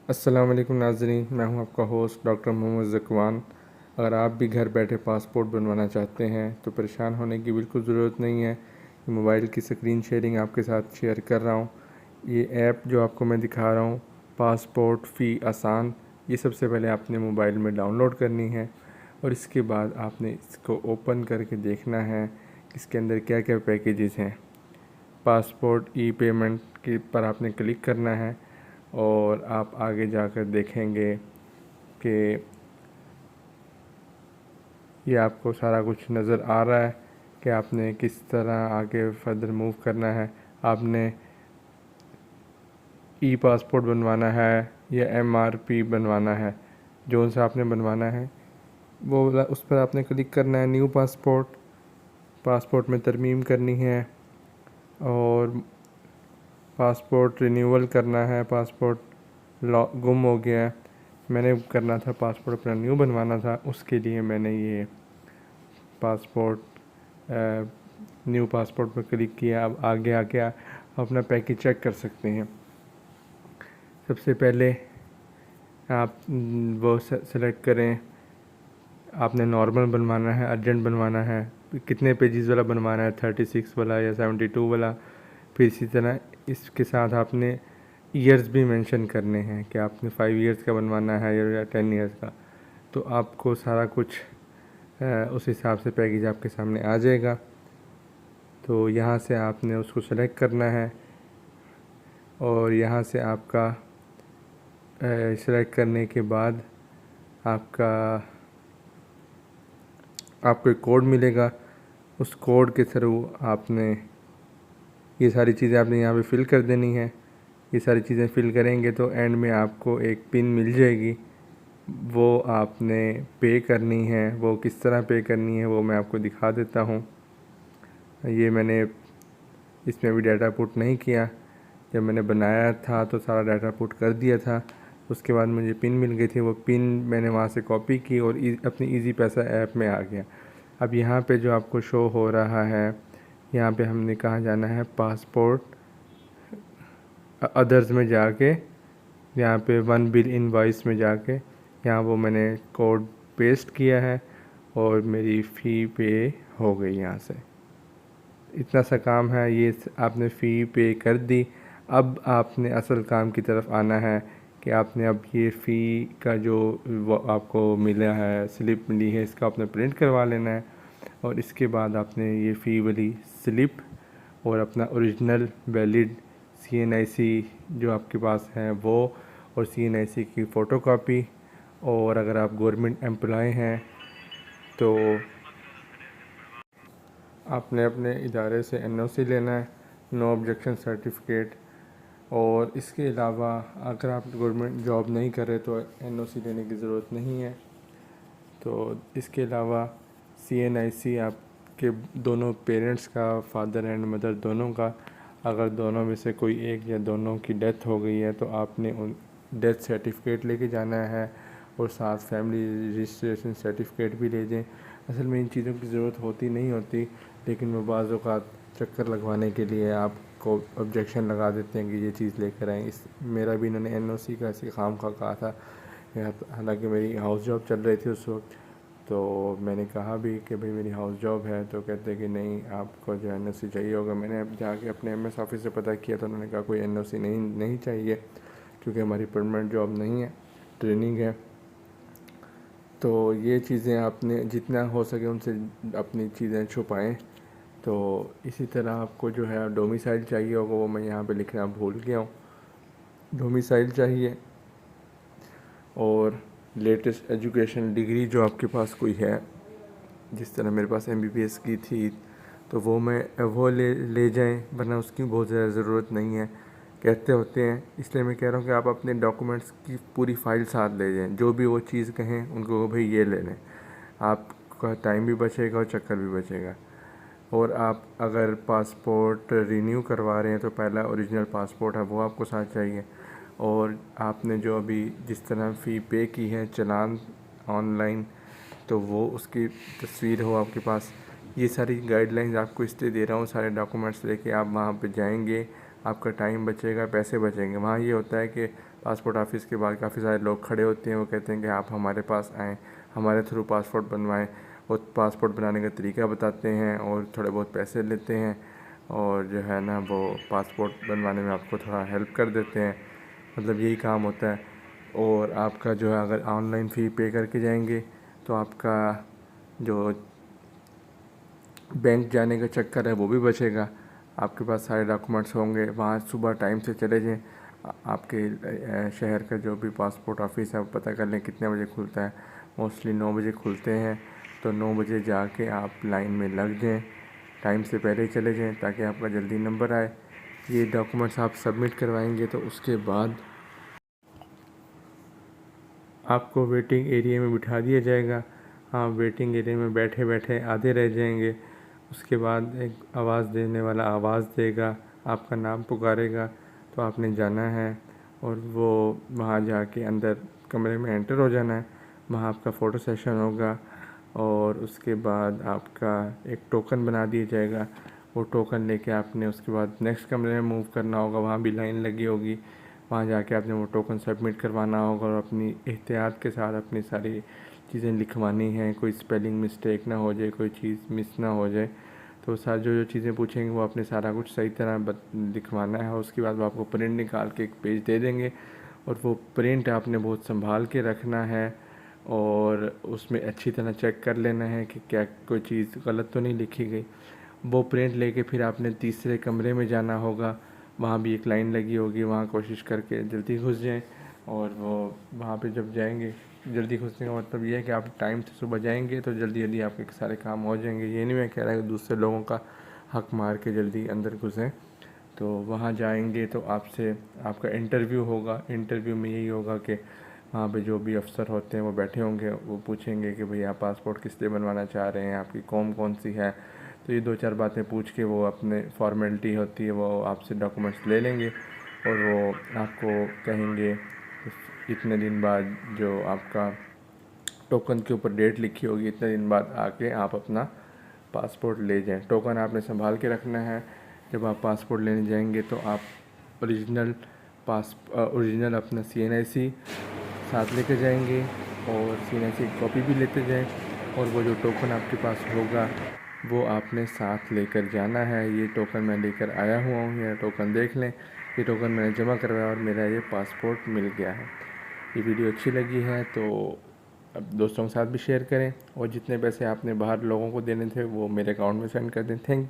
अस्सलाम वालेकुम नाज़रीन, मैं हूं आपका होस्ट डॉक्टर मोहम्मद ज़कवान। अगर आप भी घर बैठे पासपोर्ट बनवाना चाहते हैं तो परेशान होने की बिल्कुल ज़रूरत नहीं है। मोबाइल की स्क्रीन शेयरिंग आपके साथ शेयर कर रहा हूं। ये ऐप जो आपको मैं दिखा रहा हूं, पासपोर्ट फ़ी आसान, ये सबसे पहले आपने मोबाइल में डाउनलोड करनी है और इसके बाद आपने इसको ओपन करके देखना है कि इसके अंदर क्या क्या पैकेजेस हैं। पासपोर्ट ई पेमेंट के पर आपने क्लिक करना है और आप आगे जाकर देखेंगे कि ये आपको सारा कुछ नज़र आ रहा है कि आपने किस तरह आगे फर्दर मूव करना है। आपने ई पासपोर्ट बनवाना है या MRP बनवाना है, जो सा आपने बनवाना है वो वाला उस पर आपने क्लिक करना है। न्यू पासपोर्ट, पासपोर्ट में तरमीम करनी है और पासपोर्ट रिन्यूअल करना है। पासपोर्ट गुम हो गया है, मैंने करना था पासपोर्ट अपना न्यू बनवाना था, उसके लिए मैंने ये पासपोर्ट न्यू पासपोर्ट पर क्लिक किया। अब आगे आके आप अपना पैकेज चेक कर सकते हैं। सबसे पहले आप वो सेलेक्ट करें, आपने नॉर्मल बनवाना है, अर्जेंट बनवाना है, कितने पेजेस वाला बनवाना है, 36 वाला या 72 वाला। फिर इसी तरह इसके साथ आपने ईयर्स भी मेंशन करने हैं कि आपने 5 ईयर्स का बनवाना है या 10 ईयर्स का। तो आपको सारा कुछ उस हिसाब से पैकेज आपके सामने आ जाएगा। तो यहाँ से आपने उसको सेलेक्ट करना है और यहाँ से आपका सेलेक्ट करने के बाद आपको एक कोड मिलेगा। उस कोड के थ्रू आपने ये सारी चीज़ें आपने यहाँ पे फ़िल कर देनी है। ये सारी चीज़ें फ़िल करेंगे तो एंड में आपको एक पिन मिल जाएगी, वो आपने पे करनी है। वो किस तरह पे करनी है वो मैं आपको दिखा देता हूँ। ये मैंने इसमें भी डाटा पुट नहीं किया, जब मैंने बनाया था तो सारा डाटा पुट कर दिया था। उसके बाद मुझे पिन मिल गई थी, वो पिन मैंने वहाँ से कॉपी की और अपनी इजी पैसा ऐप में आ गया। अब यहाँ पे जो आपको शो हो रहा है, यहाँ पे हमने कहाँ जाना है, पासपोर्ट अदर्स में जाके यहाँ पे वन बिल इनवॉइस में जाके यहाँ वो मैंने कोड पेस्ट किया है और मेरी फ़ी पे हो गई। यहाँ से इतना सा काम है, ये आपने फ़ी पे कर दी। अब आपने असल काम की तरफ आना है कि आपने अब ये फ़ी का जो आपको मिला है, स्लिप मिली है, इसका आपने प्रिंट करवा लेना है और इसके बाद आपने ये फ़ी वाली स्लिप और अपना ओरिजिनल वैलिड CNIC जो आपके पास है वो, और CNIC की फ़ोटोकॉपी, और अगर आप गवर्नमेंट एम्प्लॉय हैं तो आपने अपने इदारे से NOC लेना है, नो ऑब्जेक्शन सर्टिफिकेट। और इसके अलावा अगर आप गवर्नमेंट जॉब नहीं कर रहे तो NOC लेने की ज़रूरत नहीं है। तो इसके अलावा CNIC आपके दोनों पेरेंट्स का, फादर एंड मदर दोनों का, अगर दोनों में से कोई एक या दोनों की डेथ हो गई है तो आपने उन डेथ सर्टिफिकेट लेके जाना है और साथ फैमिली रजिस्ट्रेशन सर्टिफिकेट भी ले जाएं। असल में इन चीज़ों की ज़रूरत होती नहीं होती, लेकिन वो बाज़ औक़ात चक्कर लगवाने के लिए आपको ऑब्जेक्शन लगा देते हैं कि ये चीज़ लेकर आएँ। इस मेरा भी इन्होंने NOC का ऐसे खामखा कहा था, हालांकि मेरी हाउस जॉब चल रही थी उस वक्त। तो मैंने कहा भी कि भाई मेरी हाउस जॉब है, तो कहते कि नहीं आपको जो NOC चाहिए होगा। मैंने अब जाके अपने MS ऑफिस से पता किया तो उन्होंने कहा कोई NOC नहीं चाहिए, क्योंकि हमारी परमानेंट जॉब नहीं है, ट्रेनिंग है। तो ये चीज़ें आपने जितना हो सके उनसे अपनी चीज़ें छुपाएं। तो इसी तरह आपको जो है डोमिसाइल चाहिए होगा, वो मैं यहाँ पे लिखना भूल गया हूँ। डोमिसाइल चाहिए और लेटेस्ट एजुकेशन डिग्री जो आपके पास कोई है, जिस तरह मेरे पास MBBS की थी तो वो ले जाएं, वरना उसकी बहुत ज़्यादा ज़रूरत नहीं है, कहते होते हैं। इसलिए मैं कह रहा हूँ कि आप अपने डॉक्यूमेंट्स की पूरी फ़ाइल साथ ले जाएं, जो भी वो चीज़ कहें उनको भाई ये ले लें, आपका टाइम भी बचेगा और चक्कर भी बचेगा। और आप अगर पासपोर्ट रिन्यू करवा रहे हैं तो पहला ओरिजिनल पासपोर्ट है वो आपको साथ चाहिए। और आपने जो अभी जिस तरह फ़ी पे की है चालान ऑनलाइन, तो वो उसकी तस्वीर हो आपके पास। ये सारी गाइडलाइंस आपको इसलिए दे रहा हूँ, सारे डॉक्यूमेंट्स लेके आप वहाँ पे जाएंगे, आपका टाइम बचेगा, पैसे बचेंगे। वहाँ ये होता है कि पासपोर्ट ऑफिस के बाहर काफ़ी सारे लोग खड़े होते हैं, वो कहते हैं कि आप हमारे पास आएँ, हमारे थ्रू पासपोर्ट बनवाएं। वो पासपोर्ट बनाने का तरीका बताते हैं और थोड़े बहुत पैसे लेते हैं, और जो है ना वो पासपोर्ट बनवाने में आपको थोड़ा हेल्प कर देते हैं। मतलब यही काम होता है। और आपका जो है अगर ऑनलाइन फ़ी पे करके जाएंगे तो आपका जो बैंक जाने का चक्कर है वो भी बचेगा। आपके पास सारे डॉक्यूमेंट्स होंगे। वहाँ सुबह टाइम से चले जाएं। आपके शहर का जो भी पासपोर्ट ऑफिस है वो पता कर लें कितने बजे खुलता है। मोस्टली 9 बजे खुलते हैं, तो 9 बजे जाके आप लाइन में लग जाएं। टाइम से पहले ही चले जाएं ताकि आपका जल्दी नंबर आए। ये डॉक्यूमेंट्स आप सबमिट करवाएंगे तो उसके बाद आपको वेटिंग एरिया में बिठा दिया जाएगा। हाँ, वेटिंग एरिया में बैठे बैठे आधे रह जाएंगे। उसके बाद एक आवाज़ देने वाला आवाज़ देगा, आपका नाम पुकारेगा, तो आपने जाना है और वो वहाँ जाके अंदर कमरे में एंटर हो जाना है। वहाँ आपका फ़ोटो सेशन होगा और उसके बाद आपका एक टोकन बना दिया जाएगा। वो टोकन लेके आपने उसके बाद नेक्स्ट कमरे में मूव करना होगा। वहाँ भी लाइन लगी होगी। वहाँ जाके आपने वो टोकन सबमिट करवाना होगा और अपनी एहतियात के साथ अपनी सारी चीज़ें लिखवानी हैं। कोई स्पेलिंग मिस्टेक ना हो जाए, कोई चीज़ मिस ना हो जाए। तो सारी जो चीज़ें पूछेंगे वो आपने सारा कुछ सही तरह लिखवाना है। उसके बाद वो आपको प्रिंट निकाल के एक पेज दे देंगे और वो प्रिंट आपने बहुत संभाल के रखना है और उसमें अच्छी तरह चेक कर लेना है कि क्या कोई चीज़ गलत तो नहीं लिखी गई। वो प्रिंट लेके फिर आपने तीसरे कमरे में जाना होगा। वहाँ भी एक लाइन लगी होगी, वहाँ कोशिश करके जल्दी घुस जाएं। और वो वहाँ पे जब जाएंगे, जल्दी घुसने का मतलब ये है कि आप टाइम से सुबह जाएंगे तो जल्दी जल्दी आपके सारे काम हो जाएंगे। ये नहीं मैं कह रहा कि दूसरे लोगों का हक मार के जल्दी अंदर घुसें। तो वहाँ जाएंगे तो आपसे आपका इंटरव्यू होगा। इंटरव्यू में यही होगा कि वहाँ पे जो भी अफसर होते हैं वो बैठे होंगे, वो पूछेंगे कि भई आप पासपोर्ट किस लिए बनवाना चाह रहे हैं, आपकी कौम कौन सी है। तो ये दो चार बातें पूछ के वो अपने फॉर्मेलिटी होती है वो आपसे डॉक्यूमेंट्स ले लेंगे और वो आपको कहेंगे इतने दिन बाद जो आपका टोकन के ऊपर डेट लिखी होगी इतने दिन बाद आके आप अपना पासपोर्ट ले जाएं। टोकन आपने संभाल के रखना है। जब आप पासपोर्ट लेने जाएंगे तो आप ओरिजिनल अपना CNIC साथ लेकर जाएंगे और CNIC की कॉपी भी लेते जाएं। और वो जो टोकन आपके पास होगा वो आपने साथ लेकर जाना है। ये टोकन मैं लेकर आया हुआ हूँ, ये टोकन देख लें। ये टोकन मैंने जमा करवाया और मेरा ये पासपोर्ट मिल गया है। ये वीडियो अच्छी लगी है तो अब दोस्तों के साथ भी शेयर करें और जितने पैसे आपने बाहर लोगों को देने थे वो मेरे अकाउंट में सेंड कर दें। Thank you.